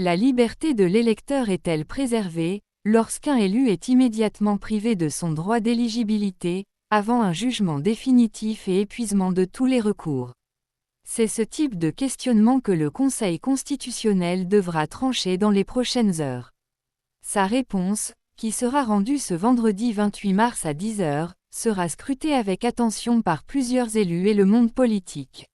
La liberté de l'électeur est-elle préservée, lorsqu'un élu est immédiatement privé de son droit d'éligibilité, avant un jugement définitif et épuisement de tous les recours? C'est ce type de questionnement que le Conseil constitutionnel devra trancher dans les prochaines heures. Sa réponse, qui sera rendue ce vendredi 28 mars à 10 h, sera scrutée avec attention par plusieurs élus et le monde politique.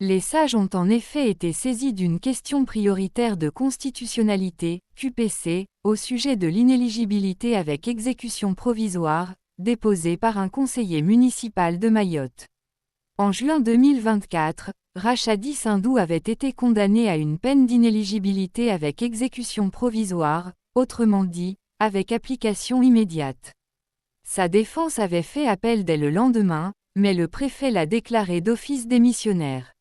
Les sages ont en effet été saisis d'une question prioritaire de constitutionnalité, QPC, au sujet de l'inéligibilité avec exécution provisoire, déposée par un conseiller municipal de Mayotte. En juin 2024, Rachadi Sindou avait été condamné à une peine d'inéligibilité avec exécution provisoire, autrement dit, avec application immédiate. Sa défense avait fait appel dès le lendemain, mais le préfet l'a déclaré d'office démissionnaire.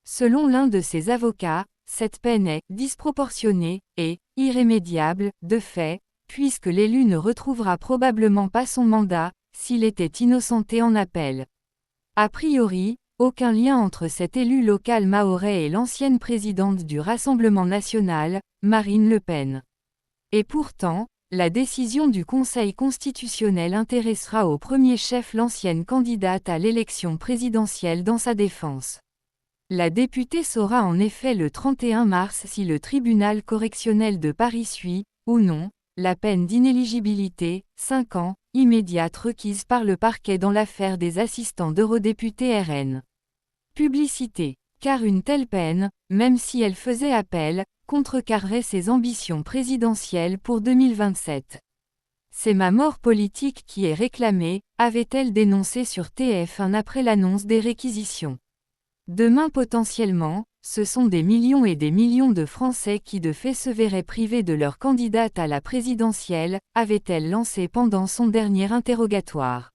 Selon l'un de ses avocats, cette peine est disproportionnée et irrémédiable, de fait, puisque l'élu ne retrouvera probablement pas son mandat, s'il était innocenté en appel. A priori, aucun lien entre cet élu local mahorais et l'ancienne présidente du Rassemblement national, Marine Le Pen. Et pourtant, la décision du Conseil constitutionnel intéressera au premier chef l'ancienne candidate à l'élection présidentielle dans sa défense. La députée saura en effet le 31 mars si le tribunal correctionnel de Paris suit, ou non, la peine d'inéligibilité, 5 ans, immédiate requise par le parquet dans l'affaire des assistants d'eurodéputés RN. Publicité. Car une telle peine, même si elle faisait appel, contrecarrerait ses ambitions présidentielles pour 2027. C'est ma mort politique qui est réclamée, avait-elle dénoncé sur TF1 après l'annonce des réquisitions. Demain potentiellement, ce sont des millions et des millions de Français qui de fait se verraient privés de leur candidate à la présidentielle, avait-elle lancé pendant son dernier interrogatoire.